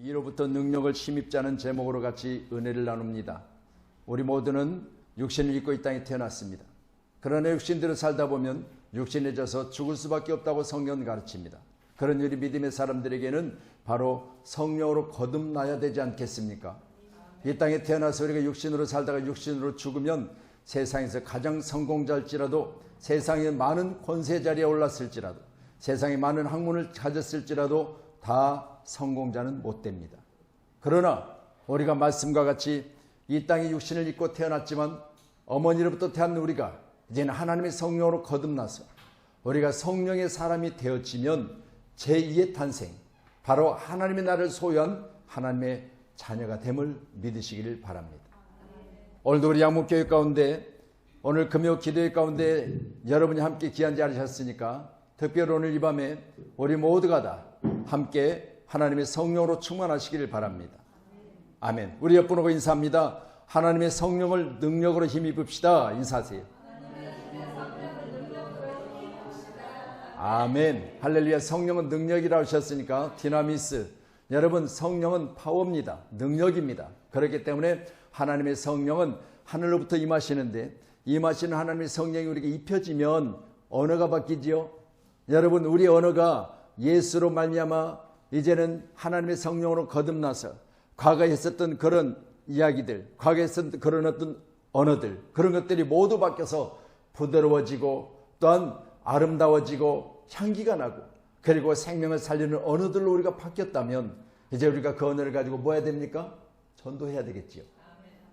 이로부터 능력을 힘입자는 제목으로 같이 은혜를 나눕니다. 우리 모두는 육신을 입고 이 땅에 태어났습니다. 그러나 육신대로 살다 보면 육신에 져서 죽을 수밖에 없다고 성경은 가르칩니다. 그런 우리 믿음의 사람들에게는 바로 성령으로 거듭나야 되지 않겠습니까? 이 땅에 태어나서 우리가 육신으로 살다가 육신으로 죽으면 세상에서 가장 성공자일지라도, 세상에 많은 권세 자리에 올랐을지라도, 세상에 많은 학문을 가졌을지라도 다 성공자는 못 됩니다. 그러나 우리가 말씀과 같이 이 땅에 육신을 입고 태어났지만 어머니로부터 태어난 우리가 이제는 하나님의 성령으로 거듭나서 우리가 성령의 사람이 되어지면 제2의 탄생, 바로 하나님의 나라를 소유한 하나님의 자녀가 됨을 믿으시기를 바랍니다. 오늘도 우리 양목교회 가운데, 오늘 금요 기도회 가운데 여러분이 함께 귀한 자리에 하셨으니까 특별히 오늘 이 밤에 우리 모두가 다 함께 하나님의 성령으로 충만하시기를 바랍니다. 아멘. 우리 옆분하고 인사합니다. 하나님의 성령을 능력으로 힘입읍시다. 인사하세요. 아멘. 할렐루야. 성령은 능력이라고 하셨으니까 디나미스. 여러분, 성령은 파워입니다. 능력입니다. 그렇기 때문에 하나님의 성령은 하늘로부터 임하시는데, 임하시는 하나님의 성령이 우리에게 입혀지면 언어가 바뀌지요. 여러분, 우리 언어가 예수로 말미암아 이제는 하나님의 성령으로 거듭나서 과거에 했었던 그런 이야기들, 과거에 했었던 그런 어떤 언어들, 그런 것들이 모두 바뀌어서 부드러워지고 또한 아름다워지고 향기가 나고, 그리고 생명을 살리는 언어들로 우리가 바뀌었다면 이제 우리가 그 언어를 가지고 뭐 해야 됩니까? 전도해야 되겠지요.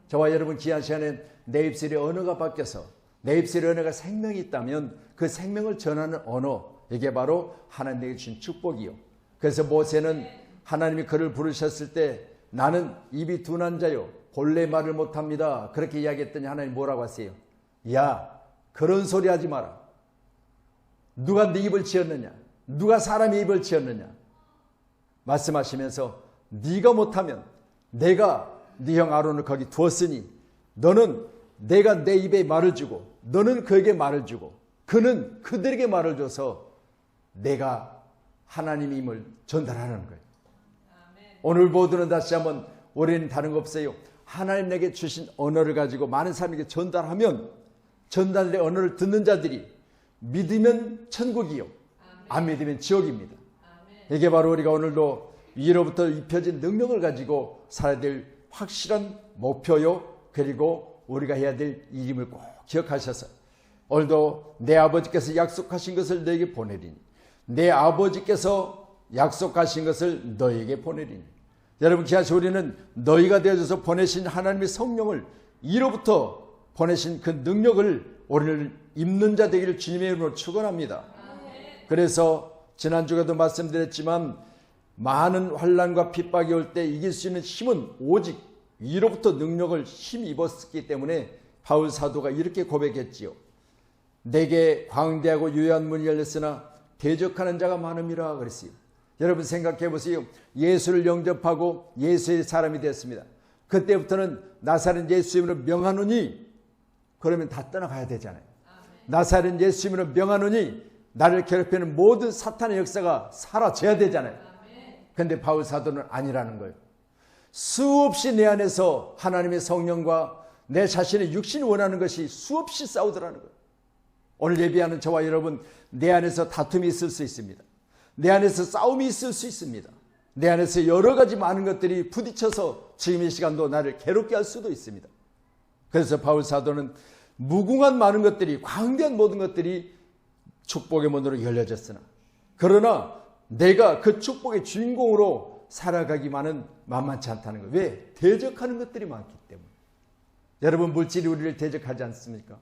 저와 여러분 귀한 시간에 내 입술의 언어가 바뀌어서 내 입술의 언어가 생명이 있다면 그 생명을 전하는 언어, 이게 바로 하나님에게 주신 축복이요. 그래서 모세는 하나님이 그를 부르셨을 때 나는 입이 둔한 자요 본래 말을 못합니다, 그렇게 이야기했더니 하나님 뭐라고 하세요? 야, 그런 소리 하지 마라. 누가 네 입을 지었느냐? 누가 사람의 입을 지었느냐? 말씀하시면서 네가 못하면 내가 네 형 아론을 거기 두었으니 너는, 내가 내 입에 말을 주고 너는 그에게 말을 주고 그는 그들에게 말을 줘서 내가 하나님임을 전달하는 거예요. 오늘 모두는 다시 한번, 우리는 다른 거 없어요. 하나님 내게 주신 언어를 가지고 많은 사람에게 전달하면, 전달의 언어를 듣는 자들이 믿으면 천국이요, 안 믿으면 지옥입니다. 이게 바로 우리가 오늘도 위로부터 입혀진 능력을 가지고 살아야 될 확실한 목표요, 그리고 우리가 해야 될 일임을 꼭 기억하셔서 오늘도 내 아버지께서 약속하신 것을 너에게 보내리니, 내 아버지께서 약속하신 것을 너에게 보내리니. 여러분 귀하시, 우리는 너희가 되어줘서 보내신 하나님의 성령을, 이로부터 보내신 그 능력을 우리를 입는 자 되기를 주님의 이름으로 축원합니다. 그래서 지난주에도 말씀드렸지만 많은 환난과 핍박이 올 때 이길 수 있는 힘은 오직 위로부터 능력을 힘입었기 때문에 바울 사도가 이렇게 고백했지요. 내게 광대하고 유효한 문이 열렸으나 대적하는 자가 많음이라 그랬어요. 여러분 생각해 보세요. 예수를 영접하고 예수의 사람이 됐습니다. 그때부터는 나사렛 예수님으로 명하노니, 그러면 다 떠나가야 되잖아요. 나사렛 예수님으로 명하노니 나를 괴롭히는 모든 사탄의 역사가 사라져야 되잖아요. 그런데 바울 사도는 아니라는 거예요. 수없이 내 안에서 하나님의 성령과 내 자신의 육신이 원하는 것이 수없이 싸우더라는 거예요. 오늘 예배하는 저와 여러분, 내 안에서 다툼이 있을 수 있습니다. 내 안에서 싸움이 있을 수 있습니다. 내 안에서 여러 가지 많은 것들이 부딪혀서 지금 이 시간도 나를 괴롭게 할 수도 있습니다. 그래서 바울 사도는 무궁한 많은 것들이, 광대한 모든 것들이 축복의 문으로 열려졌으나, 그러나 내가 그 축복의 주인공으로 살아가기만은 만만치 않다는 거예요. 왜? 대적하는 것들이 많기 때문에. 여러분, 물질이 우리를 대적하지 않습니까?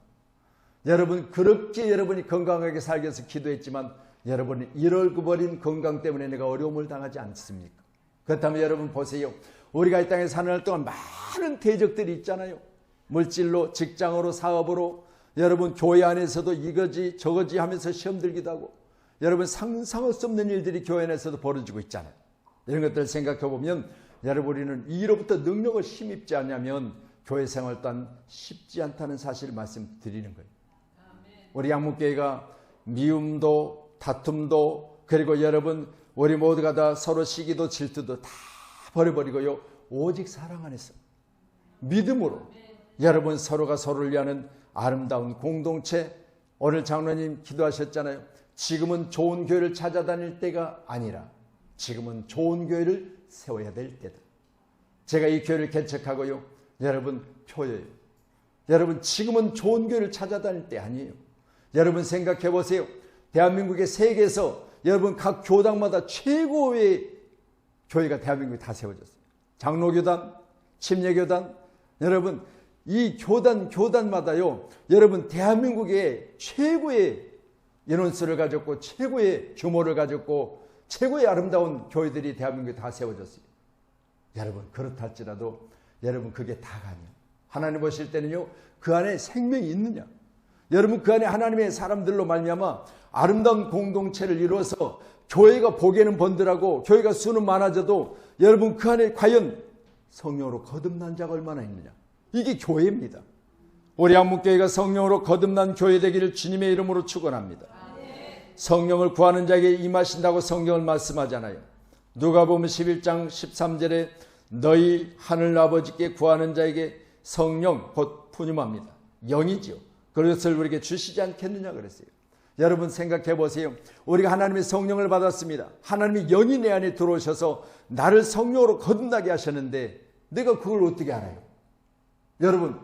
여러분, 그렇게 여러분이 건강하게 살기 위해서 기도했지만 여러분이 잃어버린 건강 때문에 내가 어려움을 당하지 않습니까? 그렇다면 여러분 보세요. 우리가 이 땅에 사는 날 동안 많은 대적들이 있잖아요. 물질로, 직장으로, 사업으로, 여러분 교회 안에서도 이거지 저거지 하면서 시험 들기도 하고, 여러분 상상할 수 없는 일들이 교회 안에서도 벌어지고 있잖아요. 이런 것들을 생각해 보면 여러분, 우리는 이로부터 능력을 힘입지 않냐면 교회 생활 또한 쉽지 않다는 사실을 말씀드리는 거예요. 우리 양목교회가 미움도 다툼도, 그리고 여러분 우리 모두가 다 서로 시기도 질투도 다 버려버리고요. 오직 사랑 안에서 믿음으로 여러분 서로가 서로를 위하는 아름다운 공동체. 오늘 장로님 기도하셨잖아요. 지금은 좋은 교회를 찾아다닐 때가 아니라 지금은 좋은 교회를 세워야 될 때다. 제가 이 교회를 개척하고요. 여러분 표예요. 여러분 지금은 좋은 교회를 찾아다닐 때 아니에요. 여러분 생각해 보세요. 대한민국의 세계에서 여러분 각 교당마다 최고의 교회가 대한민국에 다 세워졌어요. 장로교단, 침례교단, 여러분 이 교단마다요. 여러분 대한민국의 최고의 인원수를 가졌고 최고의 규모를 가졌고 최고의 아름다운 교회들이 대한민국에 다 세워졌어요. 여러분 그렇다 할지라도 여러분 그게 다가 아니에요. 하나님 보실 때는요. 그 안에 생명이 있느냐. 여러분 그 안에 하나님의 사람들로 말미암아 아름다운 공동체를 이루어서 교회가 보기에는 번들하고 교회가 수는 많아져도 여러분 그 안에 과연 성령으로 거듭난 자가 얼마나 있느냐. 이게 교회입니다. 우리 한국교회가 성령으로 거듭난 교회 되기를 주님의 이름으로 축원합니다. 성령을 구하는 자에게 임하신다고 성경을 말씀하잖아요. 누가복음 11장 13절에 너희 하늘 아버지께 구하는 자에게 성령 곧 푸념합니다. 영이지요. 그것을 우리에게 주시지 않겠느냐 그랬어요. 여러분 생각해 보세요. 우리가 하나님의 성령을 받았습니다. 하나님이 영이 내 안에 들어오셔서 나를 성령으로 거듭나게 하셨는데 내가 그걸 어떻게 알아요? 여러분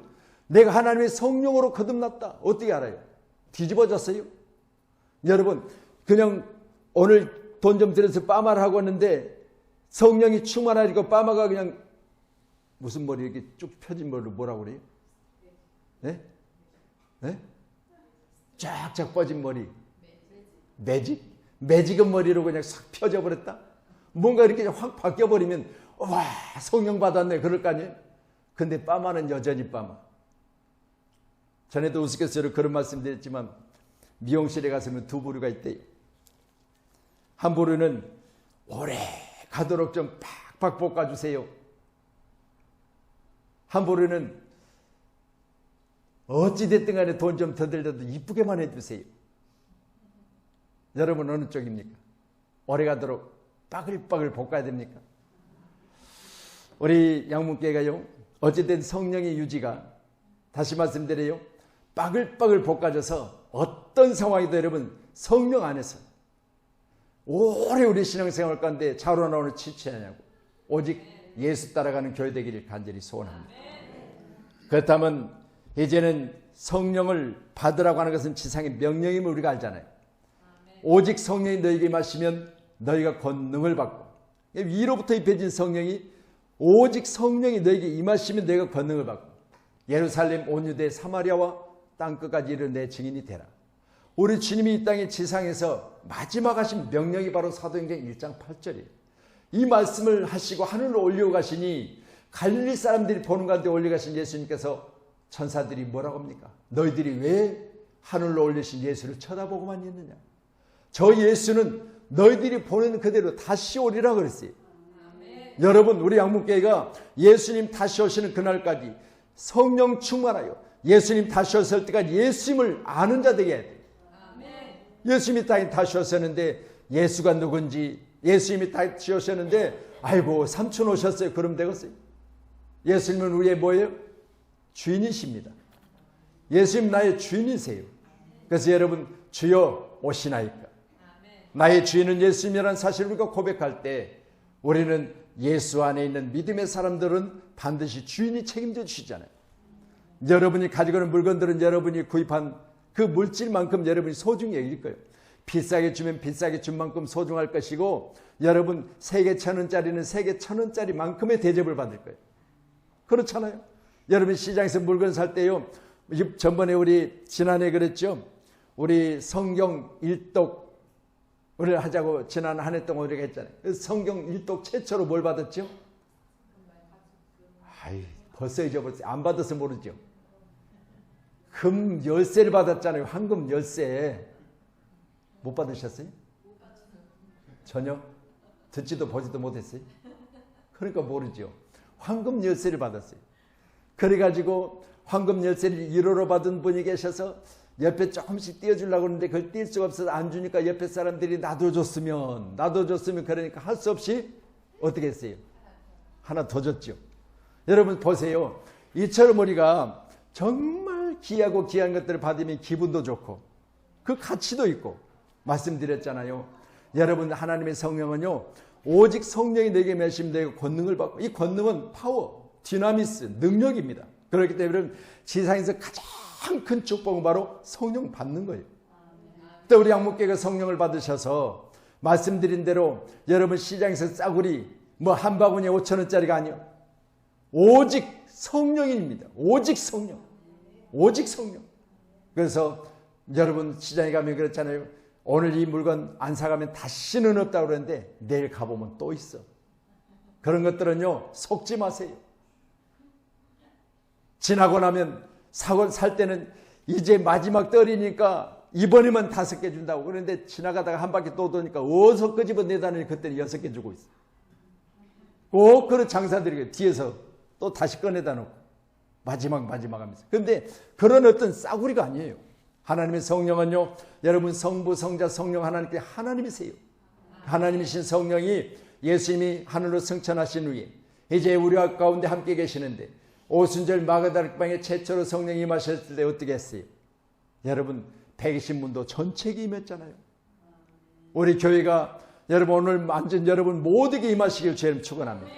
내가 하나님의 성령으로 거듭났다. 어떻게 알아요? 뒤집어졌어요? 여러분 그냥 오늘 돈 좀 들여서 빠마를 하고 왔는데 성령이 충만하니까 빠마가 그냥 무슨 머리 이렇게 쭉 펴진 머리로 뭐라고 그래요? 네? 네? 쫙쫙 뻗은 머리. 매직? 매직은 머리로 그냥 싹 펴져 버렸다? 뭔가 이렇게 확 바뀌어버리면 와 성령 받았네 그럴 거 아니에요? 근데 빠마는 여전히 빠마. 전에도 우스갯소리로 그런 말씀 드렸지만 미용실에 가서는 두 부류가 있대요. 한 부류는 오래 가도록 좀 팍팍 볶아주세요. 한 부류는 어찌됐든 간에 돈 좀 더 들여도 이쁘게만 해주세요. 여러분 어느 쪽입니까? 오래 가도록 빠글빠글 볶아야 됩니까? 우리 양문교회가요. 어찌된 성령의 유지가 다시 말씀드려요. 빠글빠글 볶아져서 어떤 상황이든 여러분 성령 안에서 오래 우리 신앙생활 가운데 자로 나오는 지체하냐고 오직 예수 따라가는 교회 되기를 간절히 소원합니다. 그렇다면 이제는 성령을 받으라고 하는 것은 지상의 명령임을 우리가 알잖아요. 오직 성령이 너희에게 임하시면 너희가 권능을 받고 위로부터 입혀진 성령이 오직 성령이 너희에게 임하시면 너희가 권능을 받고 예루살렘 온 유대 사마리아와 땅끝까지 이르는 내 증인이 되라. 우리 주님이 이 땅의 지상에서 마지막 하신 명령이 바로 사도행전 1장 8절이에요. 이 말씀을 하시고 하늘로 올려가시니 갈릴리 사람들이 보는 가운데 올려가신 예수님께서 천사들이 뭐라고 합니까? 너희들이 왜 하늘로 올리신 예수를 쳐다보고만 있느냐? 저 예수는 너희들이 보는 그대로 다시 오리라 그랬어요. 아멘. 여러분 우리 양문교회가 예수님 다시 오시는 그날까지 성령 충만하여 예수님 다시 오실 때까지 예수님을 아는 자 되게 해야 돼요. 예수님이 다시 오셨는데 예수가 누군지 예수님이 다시 오셨는데 아이고 삼촌 오셨어요. 그럼 되겠어요? 예수님은 우리의 뭐예요? 주인이십니다. 예수님 나의 주인이세요. 그래서 여러분 주여 오시나이까. 나의 주인은 예수님이라는 사실을 우리가 고백할 때 우리는 예수 안에 있는 믿음의 사람들은 반드시 주인이 책임져 주시잖아요. 여러분이 가지고 있는 물건들은 여러분이 구입한 그 물질만큼 여러분이 소중히 여길 거예요. 비싸게 주면 비싸게 준 만큼 소중할 것이고 여러분 세계 1,000원짜리는 세계 1,000원짜리만큼의 대접을 받을 거예요. 그렇잖아요. 여러분 시장에서 물건 살 때요. 전번에 우리 지난해 그랬죠. 우리 성경 일독을 하자고 지난 한 해 동안 우리가 했잖아요. 성경 일독 최초로 뭘 받았죠? 아이 벌써 잊어버렸어요. 안 받아서 모르죠. 금 열쇠를 받았잖아요. 황금 열쇠. 못 받으셨어요? 전혀? 듣지도 보지도 못했어요? 그러니까 모르죠. 황금 열쇠를 받았어요. 그래가지고 황금 열쇠를 1호로 받은 분이 계셔서 옆에 조금씩 띄워주려고 하는데 그걸 띄울 수가 없어서 안 주니까 옆에 사람들이 나도 줬으면 그러니까 할 수 없이 어떻게 했어요? 하나 더 줬죠. 여러분 보세요. 이처럼 우리가 정말 귀하고 귀한 것들을 받으면 기분도 좋고 그 가치도 있고 말씀드렸잖아요. 여러분 하나님의 성령은요 오직 성령이 내게 메심되고 권능을 받고 이 권능은 파워, 디나미스, 능력입니다. 그렇기 때문에 지상에서 가장 큰 축복은 바로 성령 받는 거예요. 또 우리 양목교회가 성령을 받으셔서 말씀드린 대로 여러분 시장에서 싸구리 뭐 한 바구니에 5,000원짜리가 아니요. 오직 성령입니다. 오직 성령. 오직 성령. 그래서 여러분 시장에 가면 그렇잖아요. 오늘 이 물건 안 사가면 다시는 없다고 그러는데 내일 가보면 또 있어. 그런 것들은요 속지 마세요. 지나고 나면 살 때는 이제 마지막 떨이니까 이번에만 5개 준다고. 그런데 지나가다가 한 바퀴 또 도니까 어디서 끄집어 내다니 그때는 6개 주고 있어. 꼭 그런 장사들이 뒤에서 또 다시 꺼내다 놓고 마지막 하면서. 그런데 그런 어떤 싸구리가 아니에요. 하나님의 성령은요 여러분 성부 성자 성령 하나님께 하나님이세요. 하나님이신 성령이 예수님이 하늘로 승천하신 후에 이제 우리 가운데 함께 계시는데 오순절 마가다락방에 최초로 성령이 임하셨을 때 어떻게 했어요? 여러분 120문도 전체가 임했잖아요. 우리 교회가 여러분 오늘 완전 여러분 모두에게 임하시길 주님 축원합니다.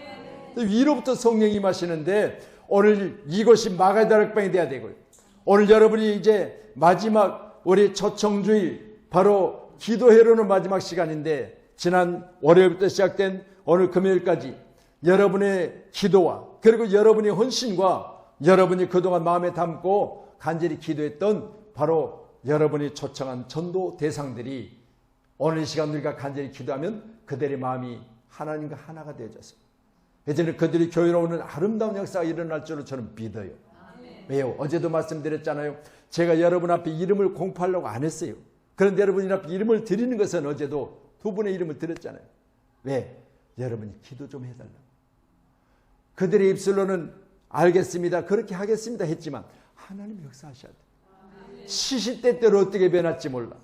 위로부터 성령이 임하시는데 오늘 이곳이 마가다락방이 돼야 되고요. 오늘 여러분이 이제 마지막 우리 초청주일 바로 기도회로는 마지막 시간인데 지난 월요일부터 시작된 오늘 금요일까지 여러분의 기도와 그리고 여러분의 헌신과 여러분이 그동안 마음에 담고 간절히 기도했던 바로 여러분이 초청한 전도 대상들이 오늘 이 시간 우리가 간절히 기도하면 그들의 마음이 하나님과 하나가 되어져서 이제는 그들이 교회로 오는 아름다운 역사가 일어날 줄로 저는 믿어요. 왜요? 어제도 말씀드렸잖아요. 제가 여러분 앞에 이름을 공포하려고 안 했어요. 그런데 여러분 앞에 이름을 드리는 것은 어제도 2분의 이름을 드렸잖아요. 왜? 여러분이 기도 좀 해달라고. 그들의 입술로는 알겠습니다. 그렇게 하겠습니다 했지만 하나님 역사하셔야 돼요. 70대 때로 어떻게 변할지 몰라.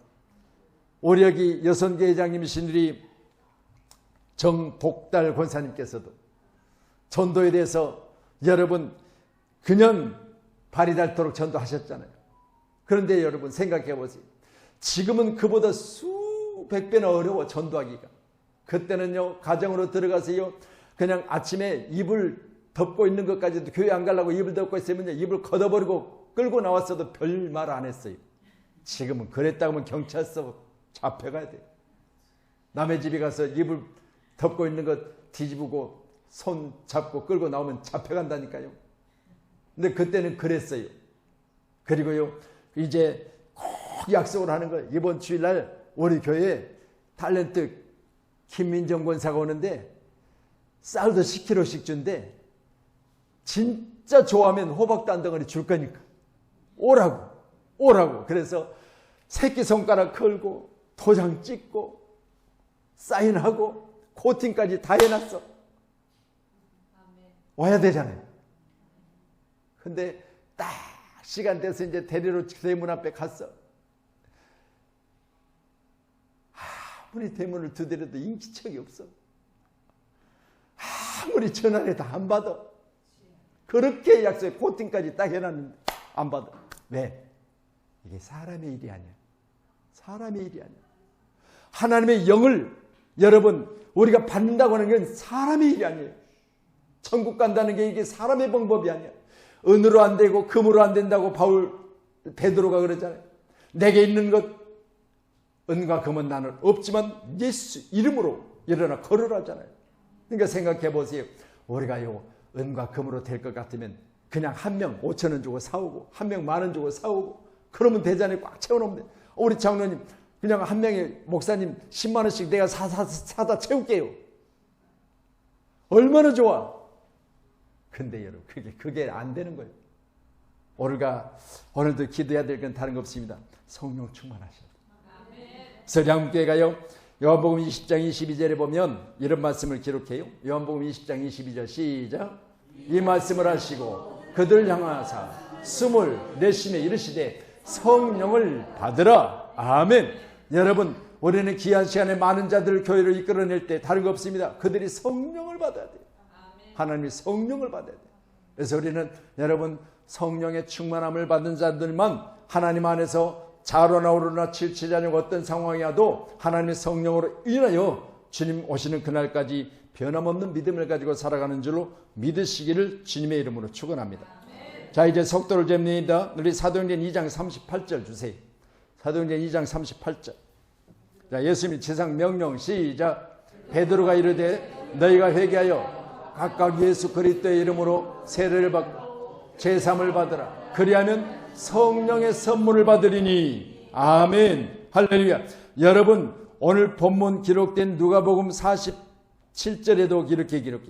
우리 여기 여선교 회장님이신 우리 정복달 권사님께서도 전도에 대해서 여러분 그냥 발이 닳도록 전도하셨잖아요. 그런데 여러분 생각해 보세요. 지금은 그보다 수백 배나 어려워 전도하기가. 그때는요 가정으로 들어가세요. 그냥 아침에 이불 덮고 있는 것까지도 교회 안 가려고 이불 덮고 있으면 이불 걷어버리고 끌고 나왔어도 별 말 안 했어요. 지금은 그랬다고 하면 경찰서 잡혀가야 돼요. 남의 집에 가서 이불 덮고 있는 것 뒤집고 손 잡고 끌고 나오면 잡혀간다니까요. 근데 그때는 그랬어요. 그리고요 이제 꼭 약속을 하는 거예요. 이번 주일날 우리 교회에 탤런트 김민정 권사가 오는데 쌀도 10kg씩 준대. 진짜 좋아하면 호박도 한 덩어리 줄 거니까 오라고. 그래서 새끼손가락 걸고 도장 찍고 사인하고 코팅까지 다 해놨어. 와야 되잖아요. 근데 딱 시간 돼서 이제 대리로 대문 앞에 갔어. 아무리 대문을 두드려도 인기척이 없어. 아무리 전화를 다 안 받아. 그렇게 약속해 코팅까지 딱 해놨는데 안 받아. 왜? 이게 사람의 일이 아니야. 사람의 일이 아니야. 하나님의 영을 여러분 우리가 받는다고 하는 건 사람의 일이 아니에요. 천국 간다는 게 이게 사람의 방법이 아니야. 은으로 안 되고 금으로 안 된다고 베드로가 그러잖아요. 내게 있는 것 은과 금은 나는 없지만 예수 이름으로 일어나 걸으라잖아요. 그러니까 생각해 보세요. 우리가요 은과 금으로 될 것 같으면 그냥 한 명 5,000원 주고 사오고 한 명 10,000원 주고 사오고 그러면 대잔에 꽉 채워놓으면 돼. 우리 장로님 그냥 한 명의 목사님 10만 원씩 내가 사다 채울게요. 얼마나 좋아. 근데 여러분 그게 안 되는 거예요. 오늘도 기도해야 될 건 다른 거 없습니다. 성령 충만하셔야 돼요. 그래서 양교회가요 요한복음 20장 22절에 보면 이런 말씀을 기록해요. 요한복음 20장 22절 시작. 이 말씀을 하시고 그들 향하사 숨을 내쉬며 이르시되 성령을 받으라. 아멘. 여러분 우리는 귀한 시간에 많은 자들을 교회로 이끌어낼 때 다른 거 없습니다. 그들이 성령을 받아야 돼요. 하나님의 성령을 받아야 돼요. 그래서 우리는 여러분 성령의 충만함을 받은 자들만 하나님 안에서 자로나 오르나 칠칠하는 어떤 상황이라도 하나님의 성령으로 인하여 주님 오시는 그날까지 변함없는 믿음을 가지고 살아가는 줄로 믿으시기를 주님의 이름으로 축원합니다. 자, 이제 속도를 잽니다. 우리 사도행전 2장 38절 주세요. 사도행전 2장 38절. 자, 예수님이 지상 명령 시작. 베드로가 이르되 너희가 회개하여 각각 예수 그리스도의 이름으로 세례를 받고 제사함을 받으라. 그리하면 성령의 선물을 받으리니. 아멘. 할렐루야. 여러분 오늘 본문 기록된 누가복음 47절에도 이렇게 기록해.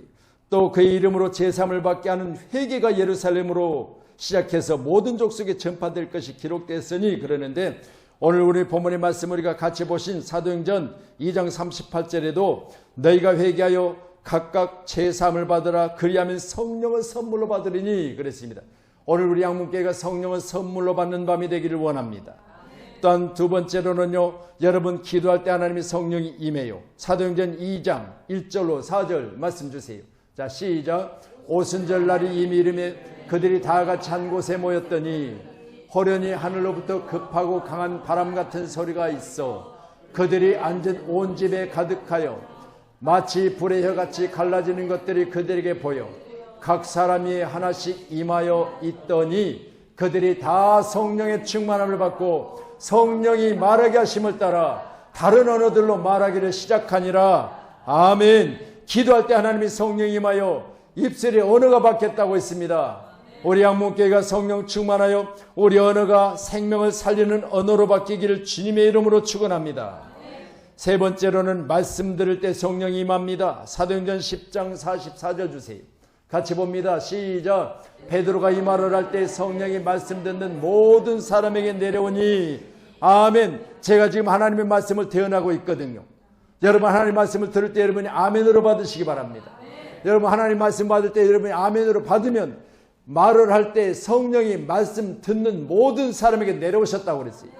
또 그의 이름으로 제사함을 받게 하는 회개가 예루살렘으로 시작해서 모든 족속에 전파될 것이 기록됐으니 그러는데 오늘 우리 본문의 말씀 우리가 같이 보신 사도행전 2장 38절에도 너희가 회개하여 각각 제사함을 받으라. 그리하면 성령을 선물로 받으리니 그랬습니다. 오늘 우리 양문교회가 성령을 선물로 받는 밤이 되기를 원합니다. 또한 두 번째로는요, 여러분 기도할 때 하나님의 성령이 임해요. 사도행전 2장 1절로 4절 말씀 주세요. 자, 시작. 오순절 날이 이미 이름에 그들이 다 같이 한 곳에 모였더니 호련히 하늘로부터 급하고 강한 바람 같은 소리가 있어 그들이 앉은 온 집에 가득하여 마치 불의 혀같이 갈라지는 것들이 그들에게 보여 각 사람이 하나씩 임하여 있더니 그들이 다 성령의 충만함을 받고 성령이 말하게 하심을 따라 다른 언어들로 말하기를 시작하니라. 아멘. 기도할 때 하나님이 성령이 임하여 입술에 언어가 받겠다고 했습니다. 우리 양문교회가 성령 충만하여 우리 언어가 생명을 살리는 언어로 바뀌기를 주님의 이름으로 축원합니다. 세 번째로는 말씀 들을 때 성령이 임합니다. 사도행전 10장 44절 주세요. 같이 봅니다. 시작. 베드로가 이 말을 할 때 성령이 말씀 듣는 모든 사람에게 내려오니. 아멘. 제가 지금 하나님의 말씀을 대언하고 있거든요. 여러분 하나님의 말씀을 들을 때 여러분이 아멘으로 받으시기 바랍니다. 여러분 하나님 말씀 받을 때 여러분이 아멘으로 받으면 말을 할 때 성령이 말씀 듣는 모든 사람에게 내려오셨다고 그랬어요.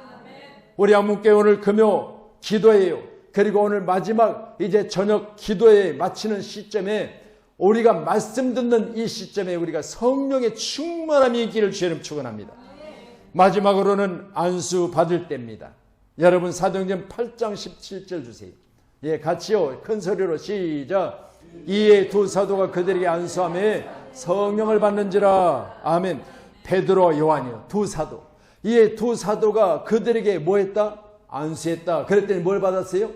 우리 양문교회 오늘 금요 기도예요. 그리고 오늘 마지막 이제 저녁 기도에 마치는 시점에 우리가 말씀 듣는 이 시점에 우리가 성령의 충만함이 있기를 주님 축원합니다. 마지막으로는 안수 받을 때입니다. 여러분 사도행전 8장 17절 주세요. 예, 같이요. 큰 소리로 시작. 이에 두 사도가 그들에게 안수하며 성령을 받는지라. 아멘. 베드로 요한이요. 두 사도. 이에 두 사도가 그들에게 뭐 했다? 안수했다. 그랬더니 뭘 받았어요?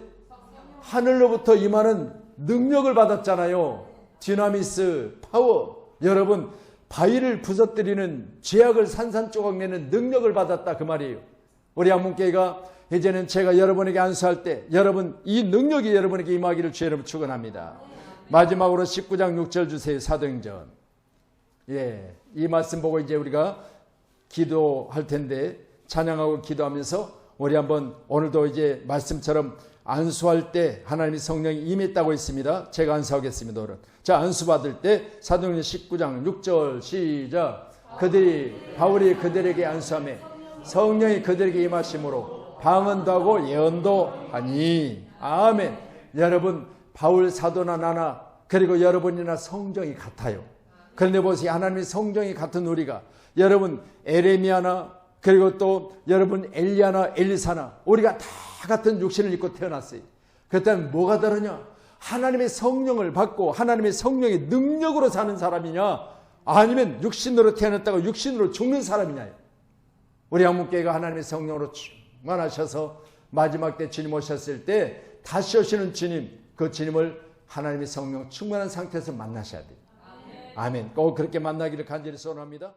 하늘로부터 임하는 능력을 받았잖아요. 디나미스, 파워. 여러분 바위를 부서뜨리는 죄악을 산산조각 내는 능력을 받았다 그 말이에요. 우리 양문교회가 이제는 제가 여러분에게 안수할 때 여러분 이 능력이 여러분에게 임하기를 주의 이름으로 축원합니다. 마지막으로 19장 6절 주세요. 사도행전. 예, 이 말씀 보고 이제 우리가 기도할 텐데 찬양하고 기도하면서 우리 한번 오늘도 이제 말씀처럼 안수할 때 하나님의 성령이 임했다고 했습니다. 제가 안수하겠습니다. 오늘. 자, 안수 받을 때 사도행전 19장 6절 시작. 바울이 그들에게 안수하며 성령이 그들에게 임하심으로 방언도 하고 예언도 하니. 아멘. 여러분 바울 사도나 나나 그리고 여러분이나 성정이 같아요. 그런데 보세요. 하나님의 성정이 같은 우리가 여러분 에레미야나 그리고 또 여러분 엘리야나 엘리사나 우리가 다 같은 육신을 입고 태어났어요. 그렇다면 뭐가 다르냐? 하나님의 성령을 받고 하나님의 성령의 능력으로 사는 사람이냐 아니면 육신으로 태어났다고 육신으로 죽는 사람이냐. 우리 양문교회가 하나님의 성령으로 충만하셔서 마지막 때 주님 오셨을 때 다시 오시는 주님, 그 주님을 하나님의 성령 충만한 상태에서 만나셔야 돼요. 아멘. 꼭 그렇게 만나기를 간절히 소원합니다.